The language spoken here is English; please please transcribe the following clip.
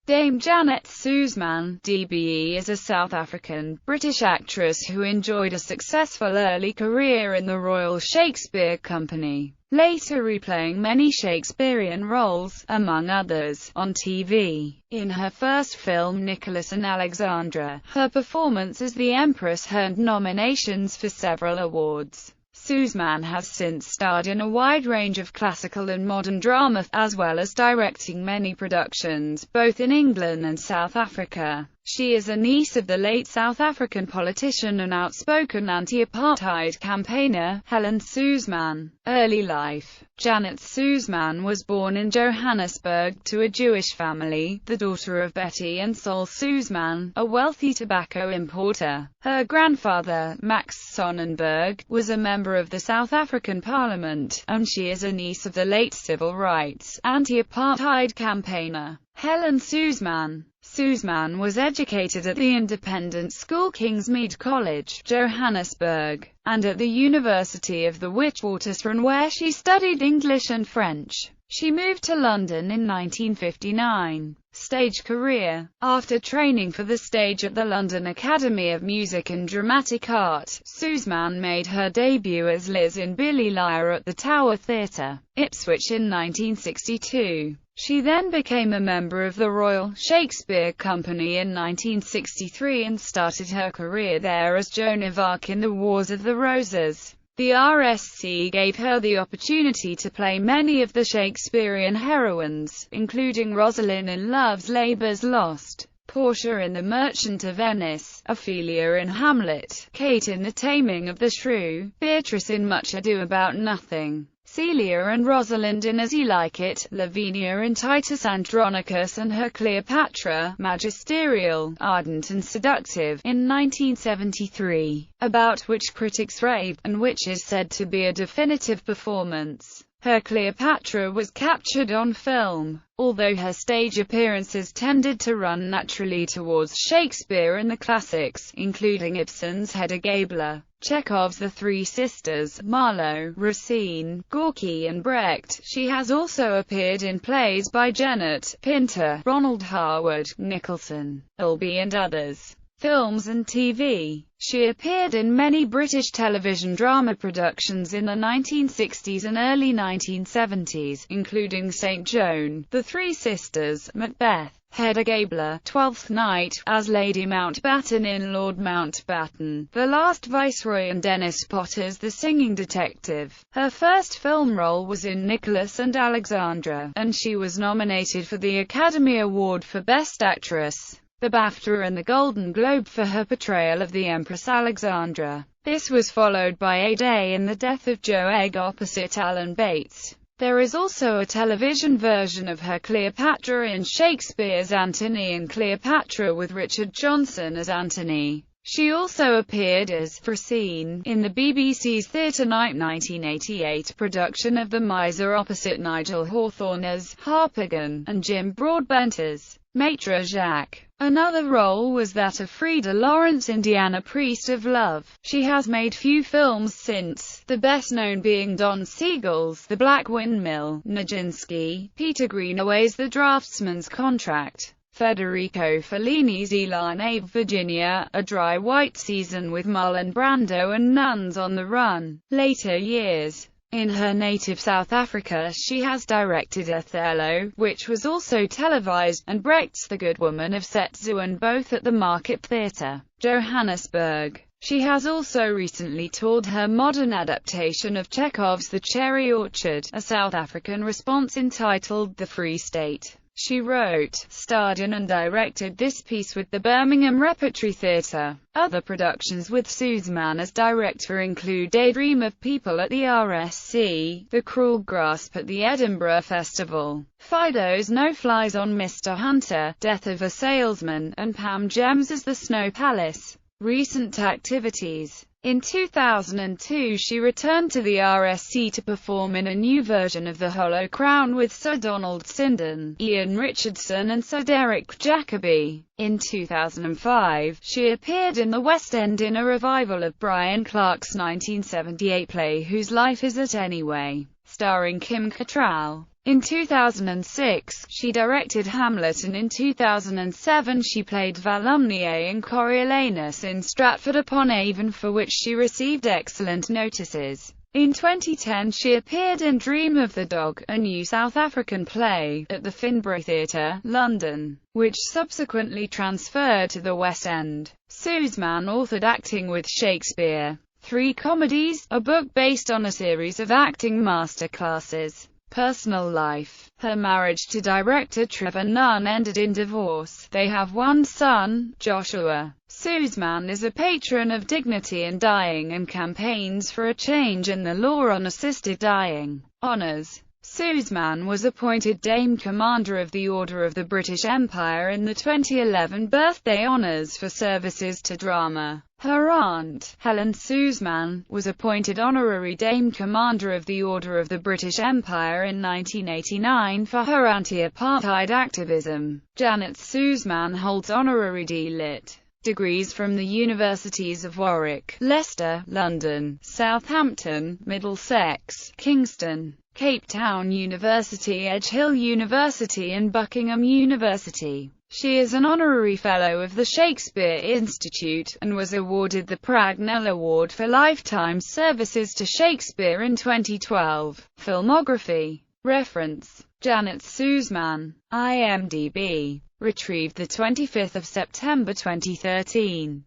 Dame Janet Suzman, DBE, is a South African-British actress who enjoyed a successful early career in the Royal Shakespeare Company, later replaying many Shakespearean roles, among others, on TV. In her first film Nicholas and Alexandra, her performance as the Empress earned nominations for several awards. Suzman has since starred in a wide range of classical and modern drama, as well as directing many productions, both in England and South Africa. She is a niece of the late South African politician and outspoken anti-apartheid campaigner, Helen Suzman. Early life. Janet Suzman was born in Johannesburg to a Jewish family, the daughter of Betty and Sol Suzman, a wealthy tobacco importer. Her grandfather, Max Sonnenberg, was a member of the South African Parliament, and she is a niece of the late civil rights, anti-apartheid campaigner, Helen Suzman. Suzman was educated at the independent school Kingsmead College, Johannesburg, and at the University of the Witwatersrand, where she studied English and French. She moved to London in 1959. Stage career. After training for the stage at the London Academy of Music and Dramatic Art, Suzman made her debut as Liz in Billy Liar at the Tower Theatre, Ipswich in 1962. She then became a member of the Royal Shakespeare Company in 1963 and started her career there as Joan of Arc in The Wars of the Roses. The RSC gave her the opportunity to play many of the Shakespearean heroines, including Rosalind in Love's Labour's Lost, Portia in The Merchant of Venice, Ophelia in Hamlet, Kate in The Taming of the Shrew, Beatrice in Much Ado About Nothing, Celia and Rosalind in As You Like It, Lavinia in Titus Andronicus and her Cleopatra, magisterial, ardent and seductive, in 1973, about which critics rave, and which is said to be a definitive performance. Her Cleopatra was captured on film, although her stage appearances tended to run naturally towards Shakespeare and the classics, including Ibsen's Hedda Gabler, Chekhov's The Three Sisters, Marlowe, Racine, Gorky and Brecht. She has also appeared in plays by Janet, Pinter, Ronald Harwood, Nicholson, Albee and others. Films and TV. She appeared in many British television drama productions in the 1960s and early 1970s, including St. Joan, The Three Sisters, Macbeth, Hedda Gabler, Twelfth Night, as Lady Mountbatten in Lord Mountbatten, The Last Viceroy and Dennis Potter's The Singing Detective. Her first film role was in Nicholas and Alexandra, and she was nominated for the Academy Award for Best Actress, the BAFTA and the Golden Globe for her portrayal of the Empress Alexandra. This was followed by A Day in the Death of Joe Egg opposite Alan Bates. There is also a television version of her Cleopatra in Shakespeare's Antony and Cleopatra with Richard Johnson as Antony. She also appeared as Racine in the BBC's Theatre Night 1988 production of The Miser opposite Nigel Hawthorne as Harpagon, and Jim Broadbent as Maitre Jacques. Another role was that of Frida Lawrence in Diana Priest of Love. She has made few films since, the best known being Don Siegel's The Black Windmill, Nijinsky, Peter Greenaway's The Draftsman's Contract, Federico Fellini's Elena Ave Virginia, A Dry White Season with Marlon Brando and Nuns on the Run. Later years. In her native South Africa she has directed Othello, which was also televised, and Brecht's The Good Woman of Setzuan, both at the Market Theatre, Johannesburg. She has also recently toured her modern adaptation of Chekhov's The Cherry Orchard, a South African response entitled The Free State. She wrote, starred in and directed this piece with the Birmingham Repertory Theatre. Other productions with Suzman as director include Daydream of People at the RSC, The Cruel Grasp at the Edinburgh Festival, Fido's No Flies on Mr. Hunter, Death of a Salesman, and Pam Gems's The Snow Palace. Recent activities. In 2002 she returned to the RSC to perform in a new version of The Hollow Crown with Sir Donald Sinden, Ian Richardson and Sir Derek Jacobi. In 2005, she appeared in the West End in a revival of Brian Clark's 1978 play Whose Life Is It Anyway, starring Kim Cattrall. In 2006, she directed Hamlet, and in 2007 she played Volumnia in Coriolanus in Stratford-upon-Avon, for which she received excellent notices. In 2010 she appeared in Dream of the Dog, a new South African play, at the Finborough Theatre, London, which subsequently transferred to the West End. Suzman authored Acting with Shakespeare, 3 Comedies, a book based on a series of acting masterclasses. Personal life. Her marriage to director Trevor Nunn ended in divorce. They have one son, Joshua. Suzman is a patron of dignity in dying and campaigns for a change in the law on assisted dying. Honours. Suzman was appointed Dame Commander of the Order of the British Empire in the 2011 birthday honours for services to drama. Her aunt, Helen Suzman, was appointed Honorary Dame Commander of the Order of the British Empire in 1989 for her anti-apartheid activism. Janet Suzman holds Honorary D.Litt. degrees from the Universities of Warwick, Leicester, London, Southampton, Middlesex, Kingston, Cape Town University, Edge Hill University and Buckingham University. She is an honorary fellow of the Shakespeare Institute, and was awarded the Pragnell Award for lifetime services to Shakespeare in 2012. Filmography. Reference. Janet Suzman. IMDb. Retrieved 25 September 2013.